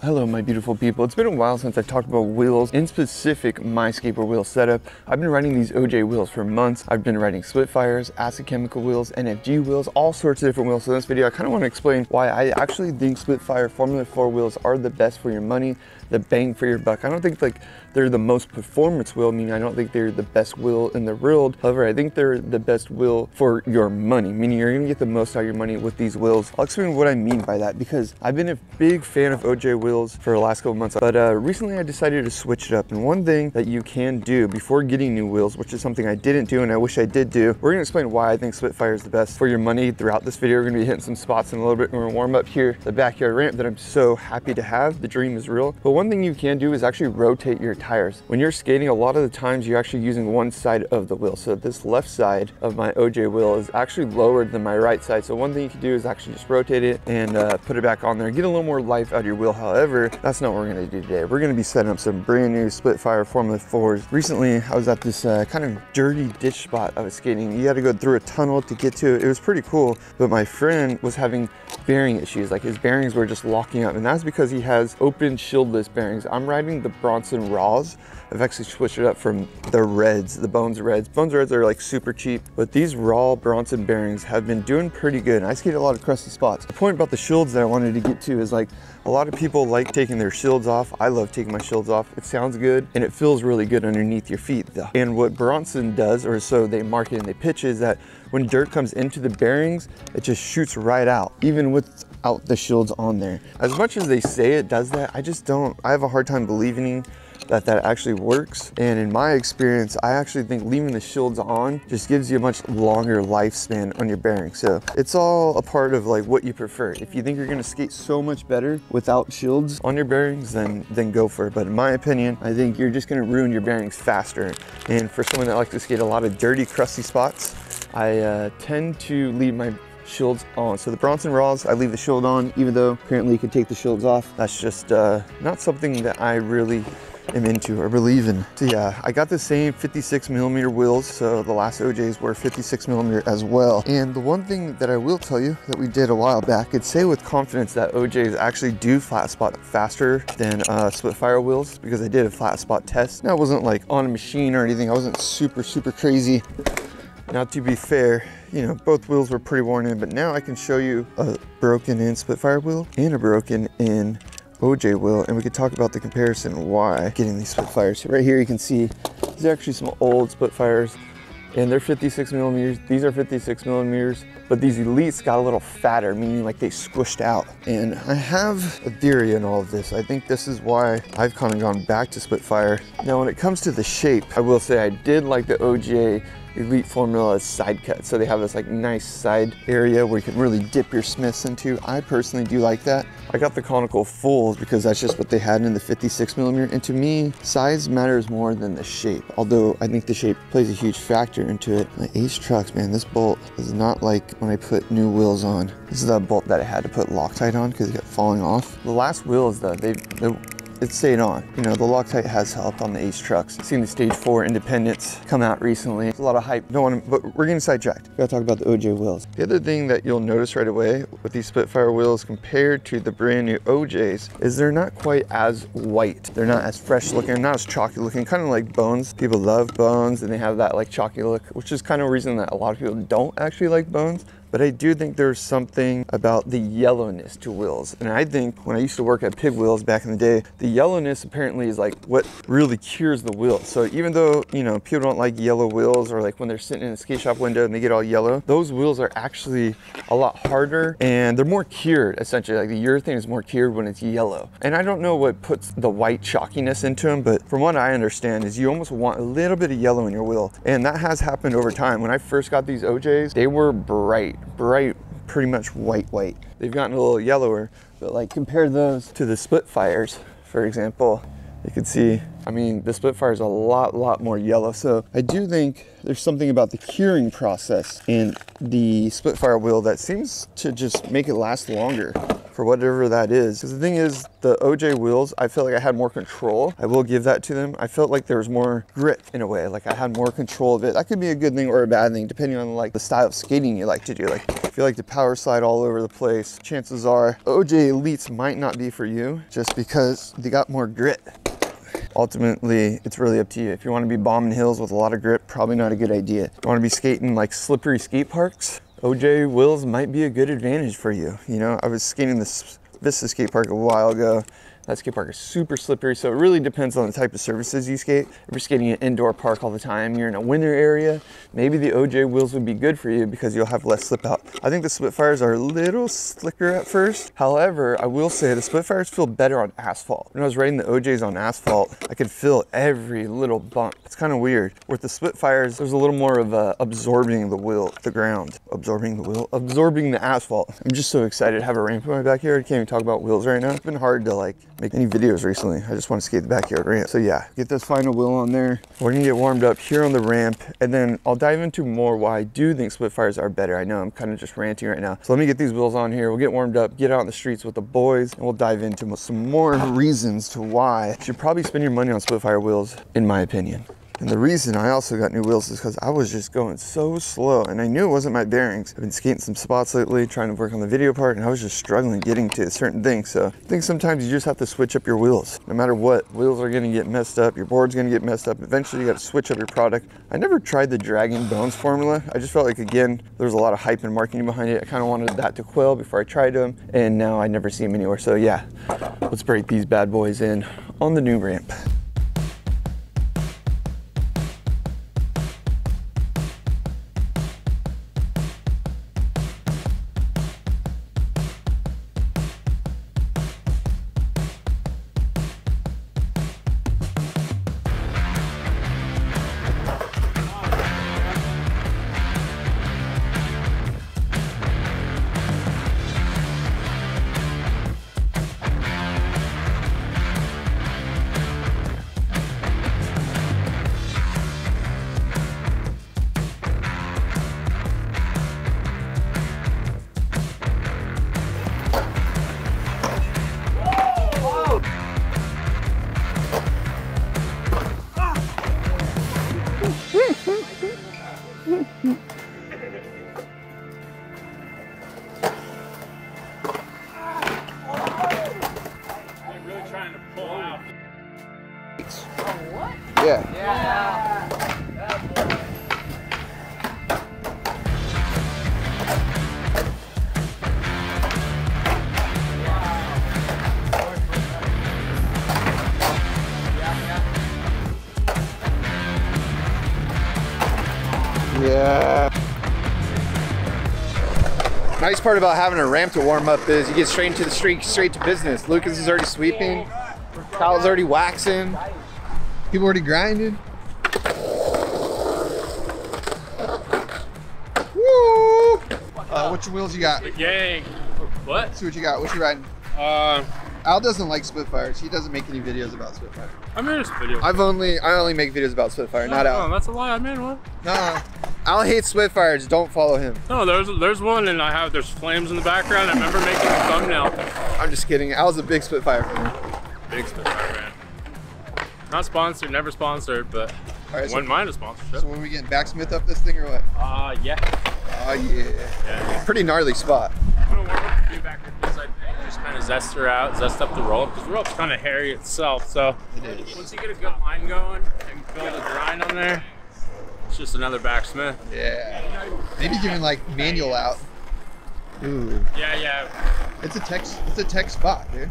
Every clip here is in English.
Hello my beautiful people. It's been a while since I talked about wheels, in specific my skateboard wheel setup. I've been riding these OJ wheels for months. I've been riding Spitfires, acid chemical wheels, NFG wheels, all sorts of different wheels. So in this video I kind of want to explain why I actually think Spitfire Formula 4 wheels are the best for your money, the bang for your buck. I don't think like they're the most performance wheel, meaning I don't think they're the best wheel in the world. However, I think they're the best wheel for your money, meaning you're gonna get the most out of your money with these wheels. I'll explain what I mean by that because I've been a big fan of OJ wheels for the last couple months, but recently I decided to switch it up. And one thing that you can do before getting new wheels, which is something I didn't do and I wish I did do, we're gonna explain why I think Spitfire is the best for your money throughout this video. We're gonna be hitting some spots in a little bit. We're gonna warm up here, the backyard ramp that I'm so happy to have. The dream is real. But one thing you can do is actually rotate your tires. When you're skating, a lot of the times you're actually using one side of the wheel. So this left side of my OJ wheel is actually lower than my right side. So one thing you can do is actually just rotate it and put it back on there. Get a little more life out of your wheel. However, that's not what we're gonna do today. We're gonna be setting up some brand new Spitfire Formula 4s. Recently, I was at this kind of dirty ditch spot I was skating. You had to go through a tunnel to get to it. It was pretty cool, but my friend was having bearing issues. Like his bearings were just locking up, and that's because he has open shieldless bearings. I'm riding the Bronson Raws. I've actually switched it up from the Reds, the Bones Reds. Bones Reds are like super cheap, but these raw Bronson bearings have been doing pretty good. And I skate a lot of crusty spots. The point about the shields that I wanted to get to is like a lot of people like taking their shields off. I love taking my shields off. It sounds good and it feels really good underneath your feet though. And what Bronson does, or so they market and they pitch, is that when dirt comes into the bearings, it just shoots right out, even without the shields on there. As much as they say it does that, I just don't. I have a hard time believing that actually works. And in my experience, I actually think leaving the shields on just gives you a much longer lifespan on your bearings. So it's all a part of like what you prefer. If you think you're gonna skate so much better without shields on your bearings, then go for it. But in my opinion, I think you're just gonna ruin your bearings faster. And for someone that likes to skate a lot of dirty, crusty spots, I tend to leave my shields on. So the Bronson Raws, I leave the shield on, even though apparently you can take the shields off. That's just not something that I really am into or believe in. So yeah, I got the same 56mm wheels. So the last OJs were 56mm as well. And the one thing that I will tell you that we did a while back, I could say with confidence that OJs actually do flat spot faster than Spitfire wheels, because I did a flat spot test. Now, it wasn't like on a machine or anything. I wasn't super crazy. Now, to be fair, you know, both wheels were pretty worn in, but now I can show you a broken in Spitfire wheel and a broken in OJ wheel, and we could talk about the comparison why getting these Spitfires. Right here you can see these are actually some old Spitfires, and they're 56mm. These are 56mm, but these Elites got a little fatter, meaning like they squished out. And I have a theory in all of this. I think this is why I've kind of gone back to Spitfire. Now, when it comes to the shape, I will say I did like the OJ Elite Formula's side cut. So they have this like nice side area where you can really dip your Smiths into. I personally do like that. I got the conical fulls because that's just what they had in the 56mm. And to me, size matters more than the shape. Although I think the shape plays a huge factor into it. My Ace trucks, man, this bolt is not like when I put new wheels on. This is the bolt that I had to put Loctite on because it kept falling off. The last wheels though, it stayed on. You know, the Loctite has helped on the Ace trucks. I've seen the Stage 4 Independents come out recently. It's a lot of hype. But we're getting sidetracked. We gotta talk about the OJ wheels. The other thing that you'll notice right away with these Spitfire wheels compared to the brand new OJs is they're not quite as white. They're not as fresh looking, not as chalky looking, kind of like Bones. People love Bones and they have that like chalky look, which is kind of a reason that a lot of people don't actually like Bones. But I do think there's something about the yellowness to wheels. And I think when I used to work at Pig Wheels back in the day, the yellowness apparently is like what really cures the wheels. So even though, you know, people don't like yellow wheels, or like when they're sitting in a skate shop window and they get all yellow, those wheels are actually a lot harder and they're more cured essentially. Like the urethane is more cured when it's yellow. And I don't know what puts the white chalkiness into them, but from what I understand is you almost want a little bit of yellow in your wheel. And that has happened over time. When I first got these OJs, they were bright, pretty much white. They've gotten a little yellower, but like compare those to the Spitfires, for example, you can see, I mean, the Spitfire is a lot more yellow. So I do think there's something about the curing process in the Spitfire wheel that seems to just make it last longer for whatever that is. Because the thing is, the OJ wheels, I felt like I had more control. I will give that to them. I felt like there was more grip in a way, like I had more control of it. That could be a good thing or a bad thing, depending on like the style of skating you like to do. Like if you like to power slide all over the place, chances are OJ Elites might not be for you just because they got more grit. Ultimately, it's really up to you. If you want to be bombing hills with a lot of grip, probably not a good idea. If you want to be skating like slippery skate parks, OJ wheels might be a good advantage for you. You know, I was skating this Vista skate park a while ago. That skate park is super slippery, so it really depends on the type of surfaces you skate. If you're skating an indoor park all the time, you're in a winter area, maybe the OJ wheels would be good for you because you'll have less slip out. I think the Spitfires are a little slicker at first. However, I will say the Spitfires feel better on asphalt. When I was riding the OJs on asphalt, I could feel every little bump. It's kind of weird. With the Spitfires, there's a little more of absorbing the ground. Absorbing the asphalt. I'm just so excited to have a ramp in my backyard. I can't even talk about wheels right now. It's been hard to like make any videos recently. I just want to skate the backyard ramp. So yeah, get this final wheel on there. We're gonna get warmed up here on the ramp, and then I'll dive into more why I do think Spitfires are better. I know I'm kind of just ranting right now. So let me get these wheels on here. We'll get warmed up, get out in the streets with the boys, and we'll dive into some more reasons to why you should probably spend your money on Spitfire wheels, in my opinion. And the reason I also got new wheels is because I was just going so slow, and I knew it wasn't my bearings. I've been skating some spots lately, trying to work on the video part, and I was just struggling getting to certain things. So I think sometimes you just have to switch up your wheels. No matter what, wheels are gonna get messed up, your board's gonna get messed up. Eventually you gotta switch up your product. I never tried the Dragon Bones formula. I just felt like, again, there was a lot of hype and marketing behind it. I kind of wanted that to quell before I tried them, and now I never see them anywhere. So yeah, let's break these bad boys in on the new ramp. Yeah. Yeah. Nice part about having a ramp to warm up is you get straight into the street, straight to business. Lucas is already sweeping. Kyle's already waxing. People already grinding. Woo! What's your wheels you got? The gang. What? Let's see what you got. What you riding? Al doesn't like Spitfires. He doesn't make any videos about Spitfire. I made a video. I only make videos about Spitfire, not Al. No, that's a lie. I made one. No. Al hates Spitfires. Don't follow him. No, there's one, and there's flames in the background. I remember making a thumbnail. I'm just kidding. Al's a big Spitfire fan. Big Spitfire fan. Not sponsored, never sponsored, but wouldn't mind a sponsorship. So when we getting backsmith up this thing or what? Yeah. Oh yeah. Pretty gnarly spot. I'm gonna warm up the few back with this, I think. Just kind of zest up the roll, because the rope's kind of hairy itself. So once you get a good line going and build a grind on there, it's just another backsmith. Yeah. Maybe giving like manual out. Ooh. Yeah. It's a tech spot, dude.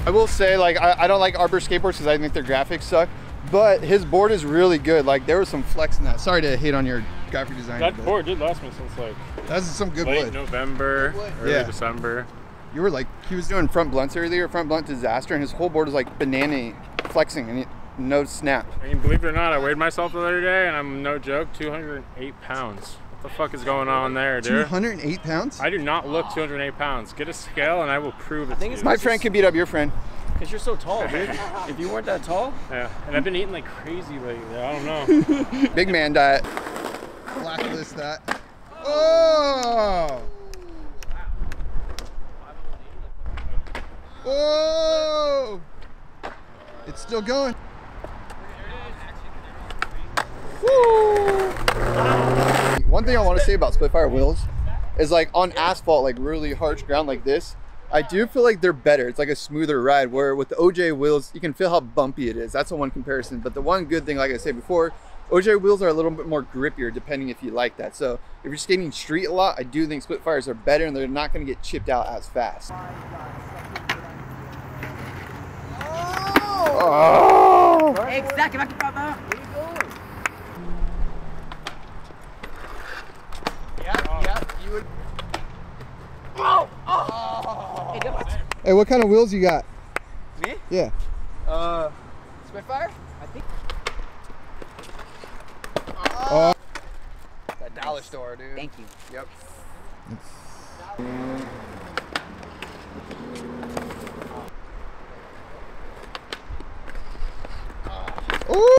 I will say, like, I don't like Arbor skateboards because I think their graphics suck, but his board is really good. Like, there was some flex in that. Sorry to hate on your graphic design. That board did last me since like that's some good late wood. November, early December. You were like, he was doing front blunts earlier, front blunt disaster, and his whole board is like banana flexing, and no snap. I mean, believe it or not, I weighed myself the other day, and I'm no joke, 208 pounds. What the fuck is going on there, dude? 208 pounds? I do not look 208 pounds. Get a scale, and I will prove it to you. My friend could beat up your friend. Because you're so tall, dude. If you weren't that tall. Yeah, and I've been eating like crazy lately. I don't know. Big man diet. Blacklist that. Oh! Oh! It's still going. Woo! One thing I want to say about Spitfire wheels is like on asphalt, like really harsh ground like this, I do feel like they're better. It's like a smoother ride, where with the OJ wheels, you can feel how bumpy it is. That's the one comparison. But the one good thing, like I said before, OJ wheels are a little bit more grippier depending if you like that. So if you're skating street a lot, I do think Spitfires are better and they're not going to get chipped out as fast. Oh! Exactly. Where are you going? Yep, you would. Oh! Hey, what kind of wheels you got? Me? Yeah. Spitfire? I think. Oh. That dollar store, dude. Thank you. Yep. Ooh.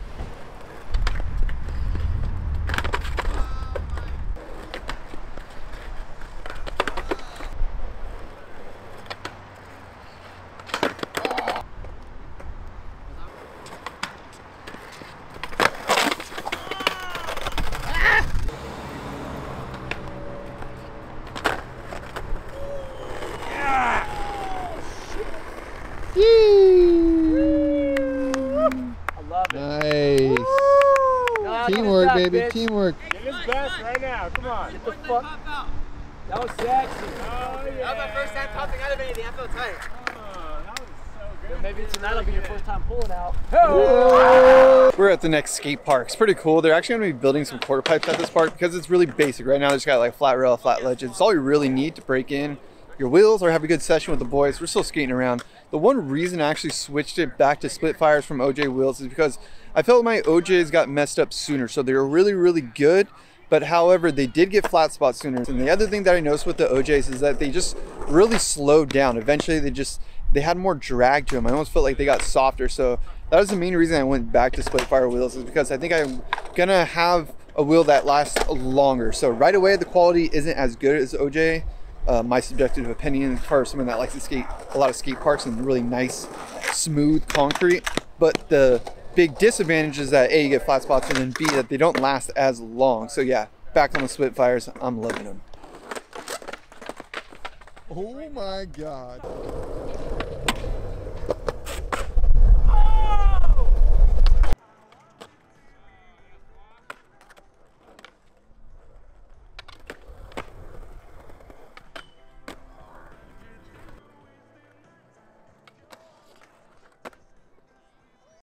Nice. No, Teamwork, back, baby. bitch. Teamwork. Get his best right now. Come on. Get the fuck. That was sexy. Oh, yeah. That was my first time popping out of anything. I felt tight. Oh, that was so good. Maybe tonight will be your first time pulling out. We're at the next skate park. It's pretty cool. They're actually going to be building some quarter pipes at this park because it's really basic. Right now, they just got like flat rail, flat ledges. It's all you really need to break in your wheels or have a good session with the boys. We're still skating around. The one reason I actually switched it back to Spitfires from OJ wheels is because I felt my OJs got messed up sooner. So they were really, really good. But however, they did get flat spots sooner. And the other thing that I noticed with the OJs is that they just really slowed down. Eventually, they had more drag to them. I almost felt like they got softer. So that was the main reason I went back to Spitfire wheels, is because I think I'm gonna have a wheel that lasts longer. So right away, the quality isn't as good as OJ. My subjective opinion for someone that likes to skate a lot of skate parks and really nice, smooth concrete. But the big disadvantage is that A, you get flat spots, and then B, that they don't last as long. So yeah, back on the Spitfires, I'm loving them. Oh my God.